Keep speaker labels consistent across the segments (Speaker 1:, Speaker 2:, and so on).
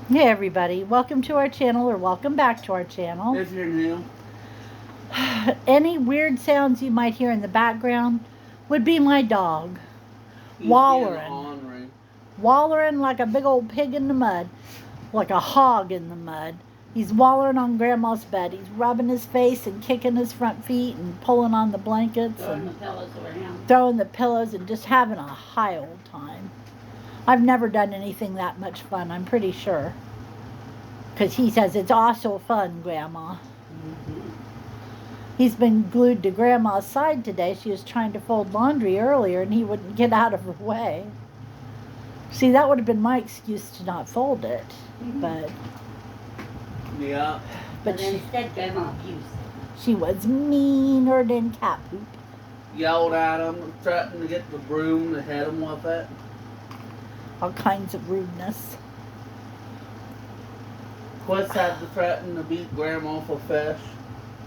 Speaker 1: Hey everybody, welcome to our channel or welcome back to our channel.
Speaker 2: If you're new.
Speaker 1: Any weird sounds you might hear in the background would be my dog
Speaker 2: He's
Speaker 1: wallering. Wallering like a big old pig in the mud, like a hog in the mud. He's wallering on Grandma's bed. He's rubbing his face and kicking his front feet and pulling on the blankets
Speaker 3: Throwing
Speaker 1: and
Speaker 3: the pillows around.
Speaker 1: throwing the pillows and just having a high old time. I've never done anything that much fun, I'm pretty sure. Because he says it's also fun, Grandma.
Speaker 3: Mm-hmm.
Speaker 1: He's been glued to Grandma's side today. She was trying to fold laundry earlier and he wouldn't get out of her way. See, that would have been my excuse to not fold it.
Speaker 3: Mm-hmm.
Speaker 1: But
Speaker 2: Yeah.
Speaker 3: But instead, Grandma abused it.
Speaker 1: she was meaner than cat poop.
Speaker 2: Yelled at him, threatened to get the broom to hit him with it.
Speaker 1: All kinds of rudeness.
Speaker 2: Quist had to threaten to beat Grandma for fish.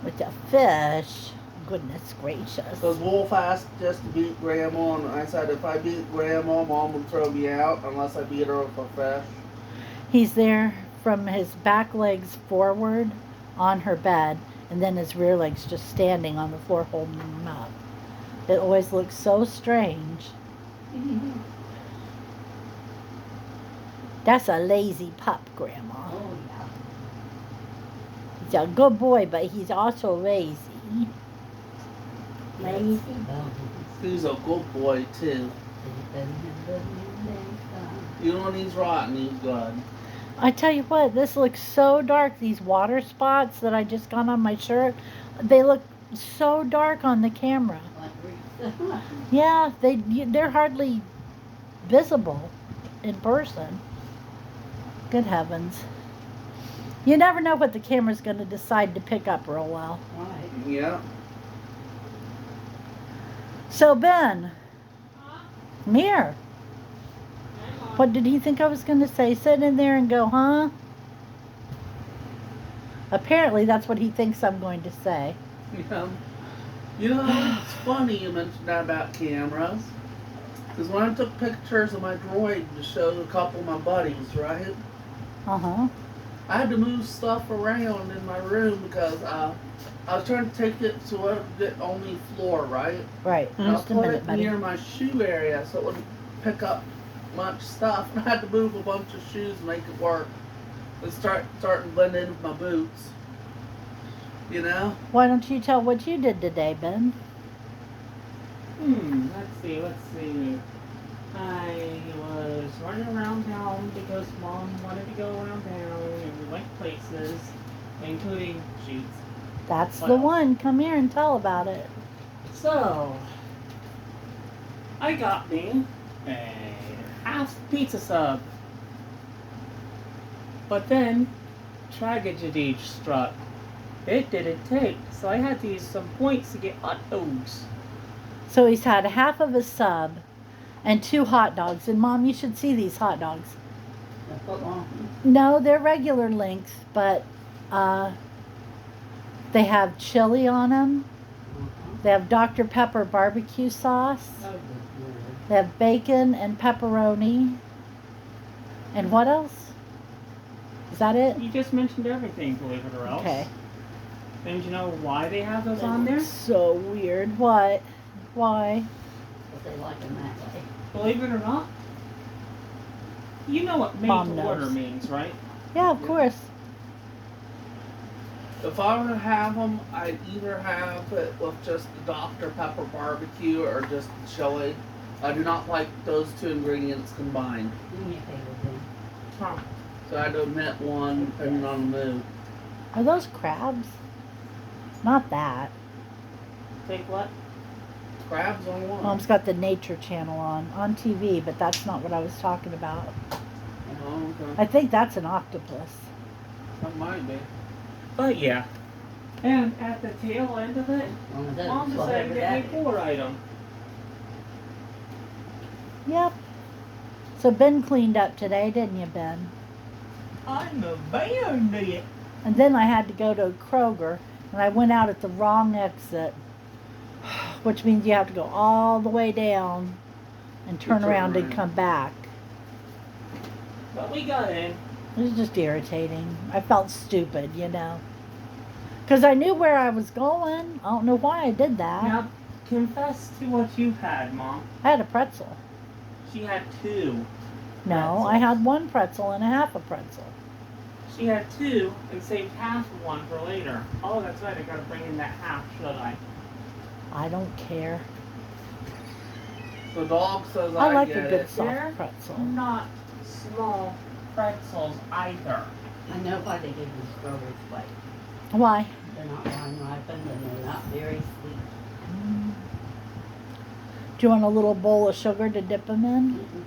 Speaker 1: With the fish. Goodness gracious.
Speaker 2: Because Wolf asked just to beat Grandma, and I said if I beat Grandma, Mom would throw me out unless I beat her with a fish.
Speaker 1: He's there from his back legs forward on her bed, and then his rear legs just standing on the floor holding him up. It always looks so strange.
Speaker 3: Mm-hmm.
Speaker 1: That's a lazy pup, Grandma.
Speaker 3: Oh, yeah.
Speaker 1: He's a good boy, but he's also lazy.
Speaker 3: Lazy bones.
Speaker 2: He's a good boy, too. Even when he's rotten, he's good.
Speaker 1: I tell you what, this looks so dark. These water spots that I just got on my shirt, they look so dark on the camera. Yeah, they're hardly visible in person. Good heavens. You never know what the camera's going to decide to pick up real well.
Speaker 3: Right.
Speaker 2: Yeah.
Speaker 1: So, Ben, come here. What did he think I was going to say? Sit in there and go, huh? Apparently, that's what he thinks I'm going to say.
Speaker 2: Yeah. You know, it's funny you mentioned that about cameras. Because when I took pictures of my droid to show a couple of my buddies, right?
Speaker 1: Uh-huh.
Speaker 2: I had to move stuff around in my room because I was trying to take it to the only floor, right?
Speaker 1: Right.
Speaker 2: And I
Speaker 1: Just a
Speaker 2: put
Speaker 1: minute,
Speaker 2: it
Speaker 1: buddy.
Speaker 2: near my shoe area so it wouldn't pick up much stuff. And I had to move a bunch of shoes to make it work. And starting to blend in with my boots. You know?
Speaker 1: Why don't you tell what you did today, Ben?
Speaker 4: Let's see. I was running around town because Mom wanted to go around town and we went places, including Sheetz.
Speaker 1: That's the
Speaker 4: Well.
Speaker 1: one. Come here and tell about it.
Speaker 4: So, I got me a half pizza sub. But then, tragedy struck. It didn't take, so I had to use some points to get hot dogs.
Speaker 1: So he's had half of a sub and 2 hot dogs. And, Mom, you should see these hot dogs. No, they're regular length, but they have chili on them. They have Dr. Pepper barbecue sauce. They have bacon and pepperoni. And what else? Is that it?
Speaker 4: You just mentioned everything, believe it or else.
Speaker 1: Okay.
Speaker 4: And you know why they have those on there?
Speaker 1: So weird. What? Why?
Speaker 3: But they like them that way.
Speaker 4: Believe it or not, you know what made
Speaker 1: Mom
Speaker 4: to
Speaker 1: knows.
Speaker 4: order means, right?
Speaker 1: Yeah, of course.
Speaker 2: If I were to have them, I'd either have it with just the Dr. Pepper barbecue or just chili. I do not like those 2 ingredients combined.
Speaker 3: Do me a favor, then.
Speaker 4: Huh.
Speaker 2: So I had to omit one depending on the mood.
Speaker 1: Are those crabs? Not that.
Speaker 4: Take what?
Speaker 2: Crabs on one.
Speaker 1: Mom's got the Nature Channel on TV, but that's not what I was talking about.
Speaker 2: Oh, okay.
Speaker 1: I think that's an octopus.
Speaker 2: That might be.
Speaker 4: But yeah. And at the tail end of it,
Speaker 3: One of those,
Speaker 4: Mom decided
Speaker 3: whatever
Speaker 4: to
Speaker 3: that
Speaker 4: get me
Speaker 3: is.
Speaker 4: 4 items.
Speaker 1: Yep. So Ben cleaned up today, didn't you, Ben?
Speaker 4: I'm a bandit.
Speaker 1: And then I had to go to Kroger, and I went out at the wrong exit, which means you have to go all the way down and turn around and come back.
Speaker 4: But we got in.
Speaker 1: It was just irritating. I felt stupid, you know. Because I knew where I was going. I don't know why I did that.
Speaker 4: Now, confess to what you had, Mom.
Speaker 1: I had a pretzel.
Speaker 4: She had 2.
Speaker 1: No, I had 1 pretzel and a half a pretzel.
Speaker 4: She had 2 and saved half of one for later. Oh, that's right. I gotta bring in that half, should I?
Speaker 1: I don't care.
Speaker 2: The dog says
Speaker 1: I like
Speaker 2: get
Speaker 1: a good
Speaker 2: it.
Speaker 1: soft
Speaker 4: They're
Speaker 1: pretzel.
Speaker 4: not small pretzels either.
Speaker 3: I know why they give you strawberries white.
Speaker 1: Why?
Speaker 3: They're not wine ripened and they're not very sweet.
Speaker 1: Mm. Do you want a little bowl of sugar to dip them in?
Speaker 3: Mm-mm.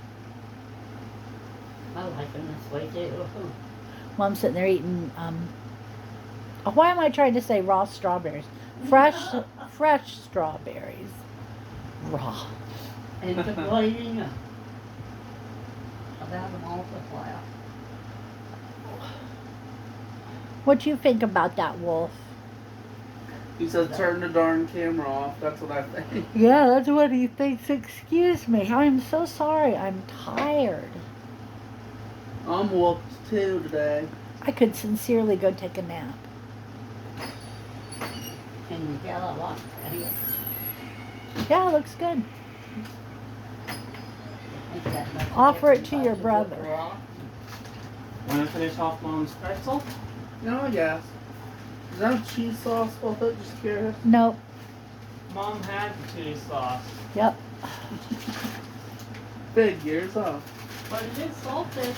Speaker 3: I like them this way too.
Speaker 1: Well, I'm sitting there eating, why am I trying to say raw strawberries? Fresh strawberries. Raw.
Speaker 3: And complaining about them all the while.
Speaker 1: What do you think about that, Wolf?
Speaker 2: He said, turn the darn camera off. That's what I think.
Speaker 1: Yeah, that's what he thinks. Excuse me. I'm so sorry. I'm tired.
Speaker 2: I'm whooped too today.
Speaker 1: I could sincerely go take a nap.
Speaker 3: Can you tell I want it?
Speaker 1: Yeah, it looks good.
Speaker 3: Ain't that much
Speaker 1: Offer it
Speaker 3: different
Speaker 1: to
Speaker 3: by
Speaker 1: your
Speaker 3: the
Speaker 1: brother.
Speaker 3: look raw.
Speaker 4: Want to finish off Mom's pretzel?
Speaker 2: No, I guess. Is that cheese sauce with it? Just curious.
Speaker 1: Nope.
Speaker 4: Mom had the chili sauce,
Speaker 1: Yep.
Speaker 2: Figures, huh?
Speaker 4: but it is salted.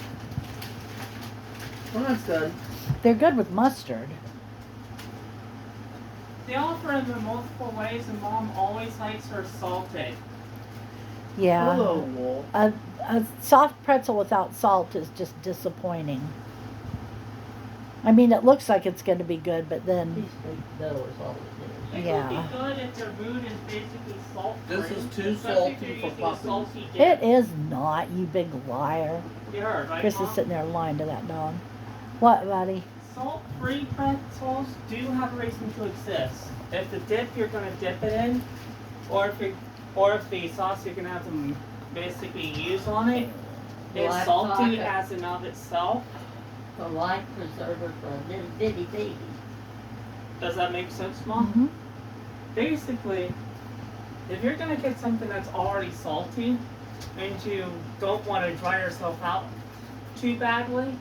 Speaker 2: Well, that's good.
Speaker 1: They're good with mustard.
Speaker 4: They offer them in multiple ways, and Mom always likes her salted.
Speaker 1: Yeah.
Speaker 2: Hello, Wolf.
Speaker 1: A soft pretzel without salt is just disappointing. I mean, it looks like it's going to be good, but then,
Speaker 3: These big dough is all it is.
Speaker 4: It
Speaker 1: Yeah.
Speaker 4: would be good if their food is basically salt-free.
Speaker 2: This is too
Speaker 4: especially
Speaker 2: salty
Speaker 4: if you're
Speaker 2: for
Speaker 4: using a
Speaker 2: puppies.
Speaker 4: salty dip.
Speaker 1: it is not, you big liar.
Speaker 4: You heard, right,
Speaker 1: Chris
Speaker 4: Mom?
Speaker 1: is sitting there lying to that dog. What, buddy?
Speaker 4: Salt-free pretzels do have a reason to exist. If the dip you're going to dip it in, or if the sauce you're going to have to basically use on it is
Speaker 3: Black
Speaker 4: salty
Speaker 3: socket.
Speaker 4: as in of itself,
Speaker 3: The life preserver for a little bitty baby.
Speaker 4: does that make sense, Mom?
Speaker 1: Mm-hmm.
Speaker 4: Basically, if you're going to get something that's already salty and you don't want to dry yourself out too badly,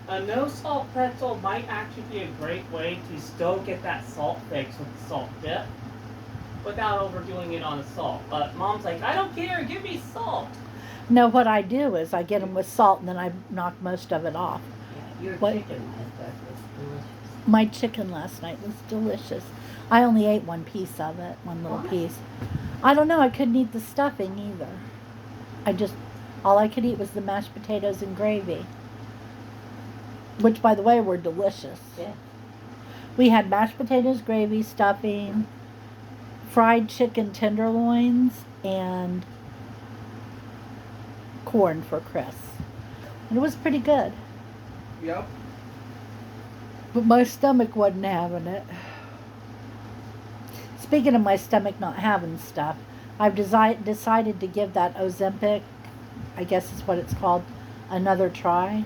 Speaker 4: a no salt pretzel might actually be a great way to still get that salt fix with the salt dip without overdoing it on the salt. But Mom's like, I don't care, give me salt.
Speaker 1: No, what I do is I get them with salt and then I knock most of it off.
Speaker 3: Yeah, your
Speaker 1: What?
Speaker 3: chicken like that was delicious.
Speaker 1: My chicken last night was delicious. I only ate one piece of it, one little
Speaker 3: Why?
Speaker 1: piece. I don't know, I couldn't eat the stuffing either. All I could eat was the mashed potatoes and gravy. Which, by the way, were delicious.
Speaker 3: Yeah.
Speaker 1: We had mashed potatoes, gravy, stuffing, fried chicken tenderloins, and corn for Chris. And it was pretty good.
Speaker 2: Yep.
Speaker 1: But my stomach wasn't having it. Speaking of my stomach not having stuff, I've decided to give that Ozempic, I guess is what it's called, another try.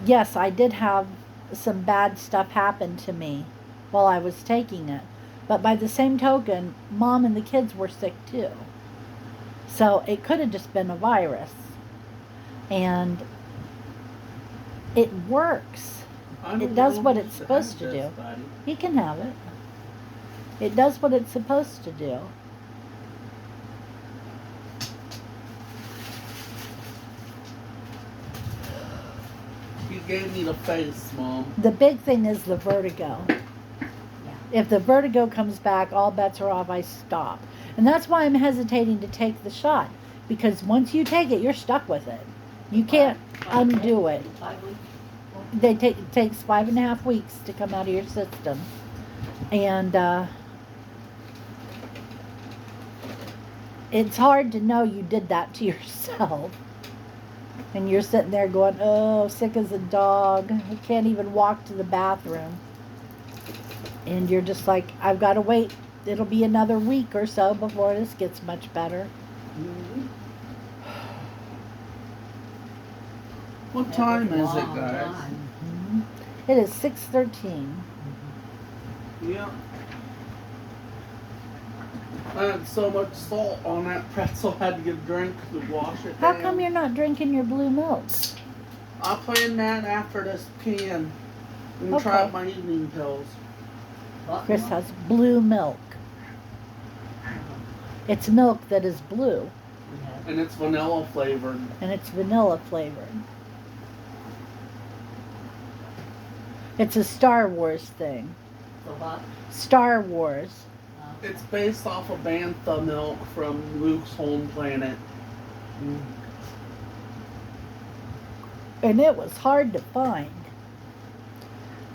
Speaker 1: Yes, I did have some bad stuff happen to me while I was taking it. But by the same token, Mom and the kids were sick too. So it could have just been a virus. And it works.
Speaker 2: I don't
Speaker 1: It does
Speaker 2: know
Speaker 1: what
Speaker 2: who
Speaker 1: it's
Speaker 2: should
Speaker 1: supposed
Speaker 2: have
Speaker 1: to
Speaker 2: this,
Speaker 1: do.
Speaker 2: buddy.
Speaker 1: He can have it. It does what it's supposed to do.
Speaker 2: You gave me the face, Mom.
Speaker 1: The big thing is the vertigo. If the vertigo comes back, all bets are off. I stop. And that's why I'm hesitating to take the shot. Because once you take it, you're stuck with it. You can't undo it.
Speaker 3: 5 weeks.
Speaker 1: It takes 5.5 weeks to come out of your system. And it's hard to know you did that to yourself. And you're sitting there going, oh, sick as a dog. I can't even walk to the bathroom. And you're just like, I've got to wait. It'll be another week or so before this gets much better.
Speaker 3: Mhm.
Speaker 2: What
Speaker 3: That
Speaker 2: time
Speaker 3: was a
Speaker 2: is it,
Speaker 3: long
Speaker 2: guys?
Speaker 3: time.
Speaker 1: Mhm. It is 6:13.
Speaker 2: Yeah. I had so much salt on that pretzel, I had to get a drink to wash it
Speaker 1: How
Speaker 2: down.
Speaker 1: come you're not drinking your blue milk?
Speaker 2: I'll plan that after this can. And try
Speaker 1: Okay.
Speaker 2: out my evening pills.
Speaker 3: What
Speaker 1: Chris
Speaker 3: milk?
Speaker 1: has blue milk. It's milk that is blue,
Speaker 3: Yeah.
Speaker 2: And it's vanilla flavored.
Speaker 1: and it's vanilla flavored. It's a Star Wars thing.
Speaker 3: So what?
Speaker 1: Star Wars.
Speaker 2: It's based off of bantha milk from Luke's home planet.
Speaker 1: And it was hard to find.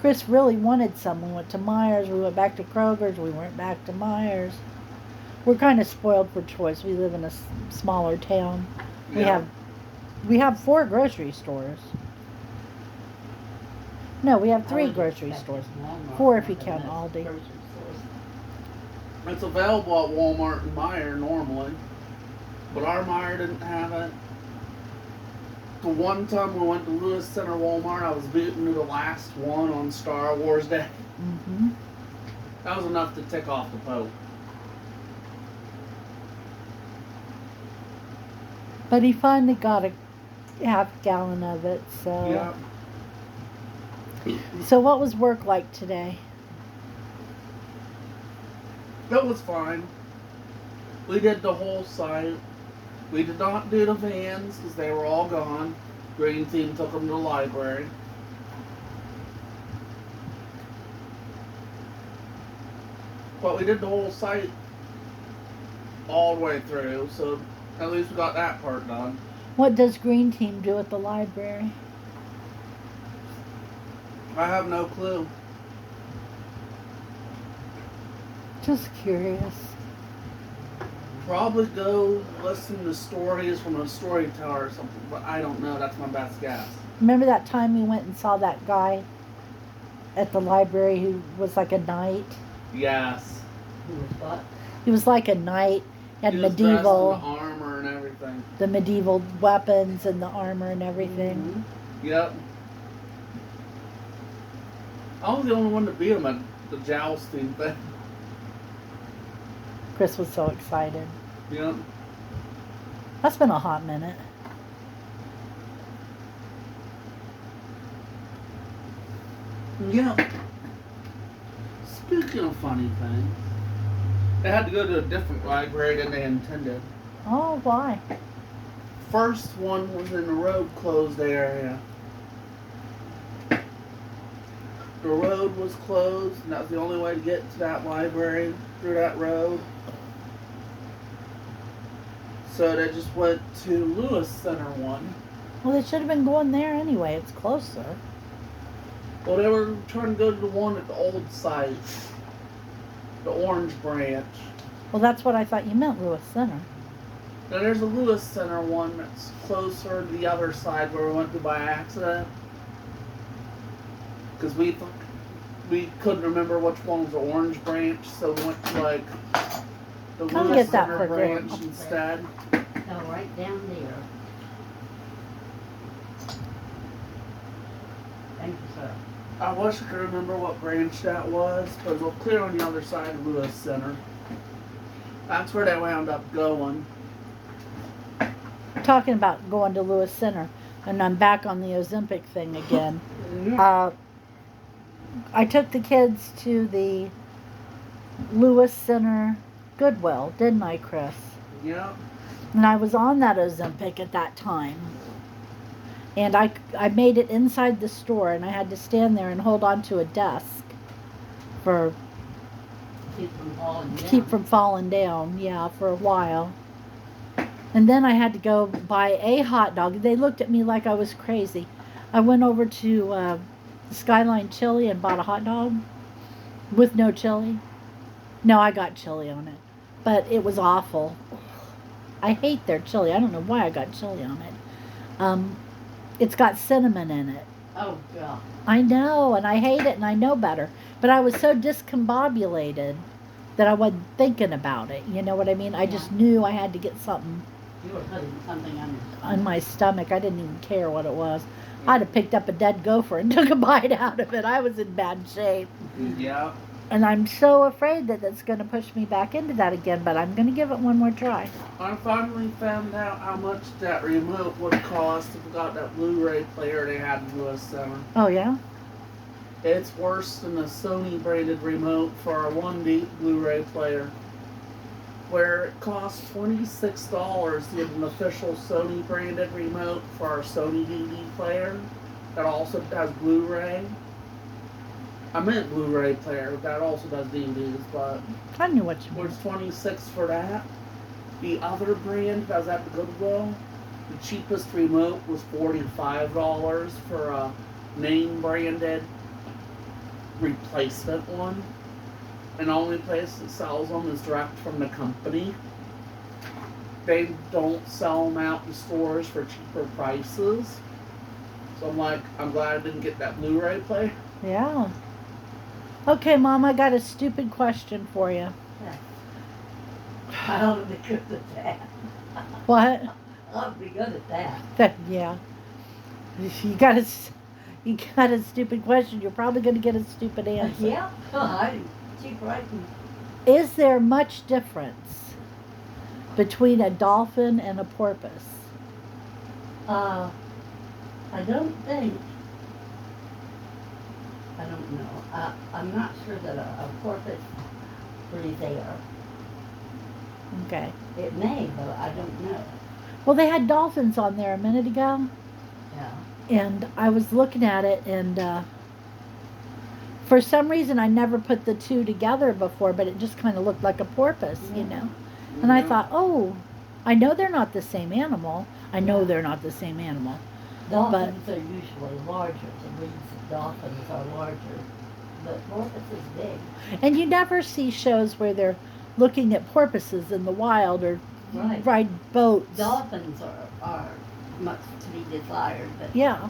Speaker 1: Chris really wanted some. We went to Myers, we went back to Kroger's, we went back to Myers. We're kind of spoiled for choice. We live in a smaller town.
Speaker 2: Yeah.
Speaker 1: We have 4 grocery stores. No, we have 3
Speaker 3: I would
Speaker 1: grocery
Speaker 3: expect
Speaker 1: stores.
Speaker 3: Walmart
Speaker 1: 4 if you
Speaker 3: to
Speaker 1: count
Speaker 3: have
Speaker 1: Aldi.
Speaker 3: grocery stores.
Speaker 2: It's available at Walmart and Meijer normally. But our Meijer didn't have it. The one time we went to Lewis Center Walmart, I was beaten to the last one on Star Wars Day.
Speaker 1: Mm-hmm.
Speaker 2: That was enough to tick off the Pope.
Speaker 1: But he finally got a half gallon of it, so.
Speaker 2: Yeah.
Speaker 1: So what was work like today?
Speaker 2: That was fine. We did the whole site. We did not do the vans because they were all gone. Green team took them to the library. But we did the whole site all the way through, so at least we got that part done.
Speaker 1: What does Green Team do at the library?
Speaker 2: I have no clue.
Speaker 1: Just curious.
Speaker 2: Probably go listen to stories from a storyteller or something, but I don't know. That's my best guess.
Speaker 1: Remember that time we went and saw that guy at the library who was like a knight?
Speaker 2: Yes.
Speaker 3: Who was what?
Speaker 1: He was like a knight. He had
Speaker 2: He was dressed in
Speaker 1: medieval,
Speaker 2: the armor and everything.
Speaker 1: the medieval weapons and the armor and everything.
Speaker 2: Yep. I was the only one to beat him at the jousting thing.
Speaker 1: Chris was so excited.
Speaker 2: Yep.
Speaker 1: That's been a hot minute.
Speaker 2: Yep. Speaking of funny things, they had to go to a different library than they intended.
Speaker 1: Oh, why?
Speaker 2: First one was in the road closed area. The road was closed, and that was the only way to get to that library through that road. So they just went to Lewis Center one.
Speaker 1: Well, they should have been going there anyway. It's closer.
Speaker 2: Well, they were trying to go to the one at the old site, the Orange Branch.
Speaker 1: Well, that's what I thought you meant, Lewis Center.
Speaker 2: Now there's a Lewis Center one that's closer to the other side where we went to by accident. Because we couldn't remember which one was the Orange Branch, so we went to like the
Speaker 1: Come
Speaker 2: Lewis
Speaker 1: get that
Speaker 2: Center
Speaker 1: for
Speaker 2: branch
Speaker 1: Grandma.
Speaker 2: instead.
Speaker 3: No, right down there. Thank you, sir.
Speaker 2: I wish I could remember what branch that was, but it was clear on the other side of Lewis Center. That's where they wound up going.
Speaker 1: Talking about going to Lewis Center, and I'm back on the Ozempic thing again. I took the kids to the Lewis Center Goodwill, didn't I, Chris?
Speaker 2: Yeah.
Speaker 1: And I was on that Ozempic at that time. And I made it inside the store, and I had to stand there and hold on to a desk for
Speaker 3: Keep from falling down.
Speaker 1: keep from falling down, yeah, for a while. And then I had to go buy a hot dog. They looked at me like I was crazy. I went over to Skyline Chili and bought a hot dog with no chili. No, I got chili on it, but it was awful. I hate their chili. I don't know why I got chili on it. It's got cinnamon in it.
Speaker 3: Oh, God.
Speaker 1: I know, and I hate it, and I know better. But I was so discombobulated that I wasn't thinking about it. You know what I mean? I just knew I had to get something
Speaker 3: You were putting something on your
Speaker 1: on my stomach. I didn't even care what it was. I'd have picked up a dead gopher and took a bite out of it. I was in bad shape.
Speaker 2: Yeah.
Speaker 1: And I'm so afraid that it's going to push me back into that again, but I'm going to give it one more try.
Speaker 2: I finally found out how much that remote would cost if we got that Blu-ray player they had in US Center.
Speaker 1: Oh, yeah?
Speaker 2: It's worse than a Sony branded remote for a 1D Blu-ray player. Where it costs $26 to get an official Sony branded remote for our Sony DVD player that also does Blu-ray. I meant Blu-ray player, but that also does DVDs, but
Speaker 1: I knew what you meant.
Speaker 2: was $26 for that. The other brand that was at the Goodwill, the cheapest remote was $45 for a name branded replacement one. And the only place that sells them is direct from the company. They don't sell them out in stores for cheaper prices. So I'm glad I didn't get that Blu-ray player.
Speaker 1: Yeah. Okay, Mom, I got a stupid question for you.
Speaker 3: I ought to be good at that.
Speaker 1: What?
Speaker 3: I ought to be good at that.
Speaker 1: Yeah. You got a stupid question. You're probably going to get a stupid answer.
Speaker 3: Yeah. Keep writing.
Speaker 1: Is there much difference between a dolphin and a porpoise?
Speaker 3: I don't think. I don't know. I'm not sure that a porpoise breathes air.
Speaker 1: Okay.
Speaker 3: It may, but I don't know.
Speaker 1: Well, they had dolphins on there a minute ago,
Speaker 3: Yeah.
Speaker 1: and I was looking at it, and for some reason I never put the two together before, but it just kind of looked like a porpoise, you know. And I thought, oh, I know they're not the same animal. I know they're not the same animal.
Speaker 3: Dolphins are usually larger. The breeds of dolphins are larger. But porpoise is big.
Speaker 1: And you never see shows where they're looking at porpoises in the wild or
Speaker 3: Right.
Speaker 1: ride boats.
Speaker 3: Dolphins are much to be desired. But
Speaker 1: Yeah.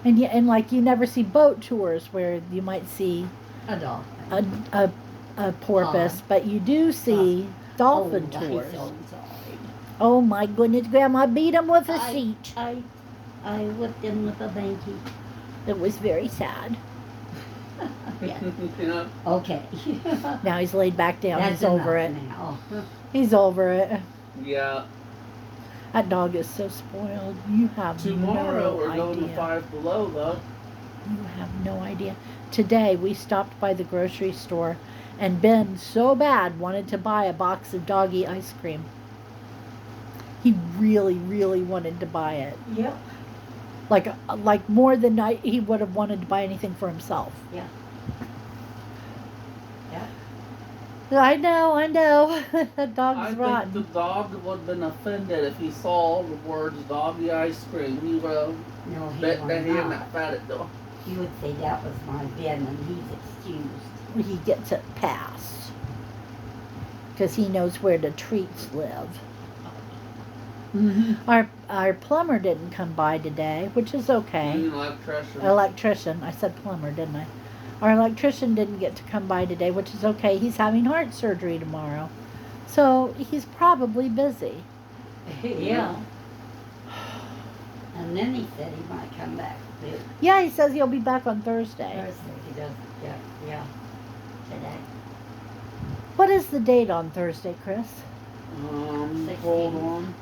Speaker 3: Yeah.
Speaker 1: And like you never see boat tours where you might see
Speaker 3: A dolphin.
Speaker 1: a porpoise, but you do see dolphin
Speaker 3: Oh,
Speaker 1: tours.
Speaker 3: I'm so sorry.
Speaker 1: Oh my goodness, Grandma beat him with a
Speaker 3: I-
Speaker 1: seat.
Speaker 3: I whipped him with a banky.
Speaker 1: It was very sad.
Speaker 3: Yeah.
Speaker 2: Yeah.
Speaker 3: Okay.
Speaker 1: Now he's laid back down.
Speaker 3: That's
Speaker 1: He's over it.
Speaker 3: enough now.
Speaker 1: He's over it.
Speaker 2: Yeah.
Speaker 1: That dog is so spoiled. You have
Speaker 2: Tomorrow
Speaker 1: no
Speaker 2: we're going to
Speaker 1: idea.
Speaker 2: Five Below though.
Speaker 1: You have no idea. Today we stopped by the grocery store, and Ben so bad wanted to buy a box of doggy ice cream. He really, really wanted to buy it.
Speaker 3: Yep.
Speaker 1: Like more than he would have wanted to buy anything for himself.
Speaker 3: Yeah.
Speaker 1: I know. That dog's
Speaker 2: I
Speaker 1: rotten.
Speaker 2: think the dog would have been offended if he saw the words doggy ice cream. He would have
Speaker 3: No, he
Speaker 2: bet
Speaker 3: would
Speaker 2: that hand
Speaker 3: not.
Speaker 2: that fat it though.
Speaker 3: He would say that was my Ben, and he's excused.
Speaker 1: He gets it passed because he knows where the treats live. Our plumber didn't come by today, which is okay.
Speaker 2: You electrician.
Speaker 1: Electrician. I said plumber, didn't I? Our electrician didn't get to come by today, which is okay. He's having heart surgery tomorrow. So he's probably busy.
Speaker 3: Yeah. And then he said he might come back too.
Speaker 1: Yeah, he says he'll be back on Thursday.
Speaker 3: Thursday he does. Yeah. Today.
Speaker 1: What is the date on Thursday, Chris?
Speaker 3: 16.
Speaker 2: Hold on.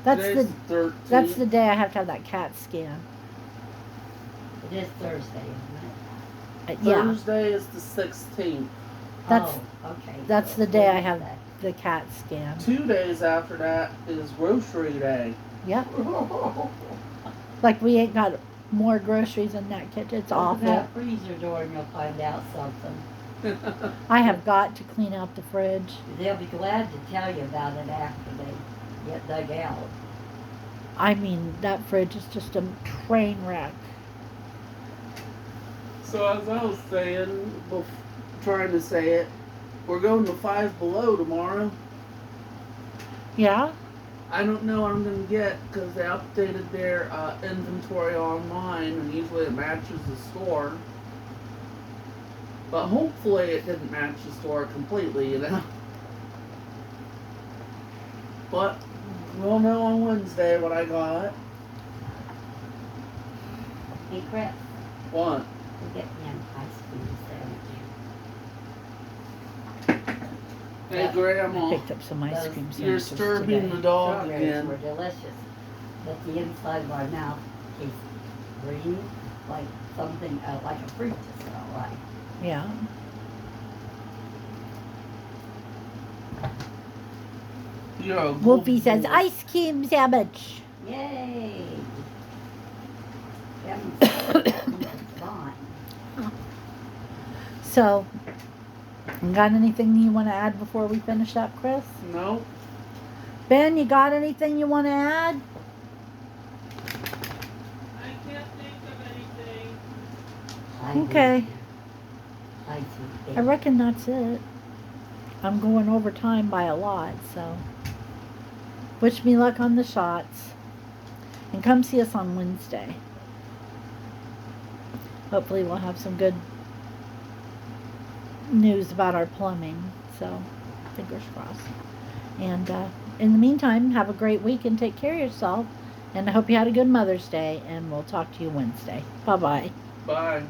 Speaker 1: That's
Speaker 2: Today's
Speaker 1: the
Speaker 2: 13th.
Speaker 1: that's the day I have to have that CAT scan.
Speaker 3: It is Thursday, isn't it?
Speaker 1: Yeah,
Speaker 2: Thursday is the 16th.
Speaker 1: That's-
Speaker 3: oh, okay.
Speaker 1: that's
Speaker 3: So
Speaker 1: the day I have
Speaker 3: Wednesday.
Speaker 1: the CAT scan.
Speaker 2: 2 days after that is grocery day.
Speaker 1: Yep. Like we ain't got more groceries in that kitchen. It's
Speaker 3: Open
Speaker 1: awful.
Speaker 3: that freezer door and you'll find out something.
Speaker 1: I have got to clean out the fridge.
Speaker 3: They'll be glad to tell you about it after they get dug out.
Speaker 1: I mean, that fridge is just a train wreck.
Speaker 2: So as I was saying, trying to say it, we're going to Five Below tomorrow.
Speaker 1: Yeah?
Speaker 2: I don't know what I'm going to get because they updated their inventory online and usually it matches the store. But hopefully it didn't match the store completely, you know. But We'll know on Wednesday what I got.
Speaker 3: Hey, Chris,
Speaker 2: What?
Speaker 3: we'll get me an ice cream sandwich.
Speaker 2: Hey,
Speaker 3: Yeah.
Speaker 1: I
Speaker 2: Grandma.
Speaker 1: picked up some ice cream
Speaker 2: You're
Speaker 1: sandwiches
Speaker 2: disturbing
Speaker 1: today.
Speaker 2: the dog
Speaker 3: Strawberries
Speaker 2: again.
Speaker 3: were delicious, but the inside of our mouth tastes green, like something, like a fruit to smell like.
Speaker 1: Yeah.
Speaker 2: You're a
Speaker 1: Wolfie
Speaker 2: good
Speaker 1: says
Speaker 2: boy.
Speaker 1: ice cream sandwich.
Speaker 3: Yay! It's fine.
Speaker 1: So, got anything you want to add before we finish up, Chris?
Speaker 2: No.
Speaker 1: Ben, you got anything you want to add?
Speaker 4: I can't think of anything.
Speaker 1: Okay.
Speaker 3: I do.
Speaker 1: I reckon that's it. I'm going over time by a lot, so wish me luck on the shots. And come see us on Wednesday. Hopefully we'll have some good news about our plumbing, so fingers crossed. And in the meantime, have a great week and take care of yourself. And I hope you had a good Mother's Day, and we'll talk to you Wednesday. Bye-bye.
Speaker 2: Bye.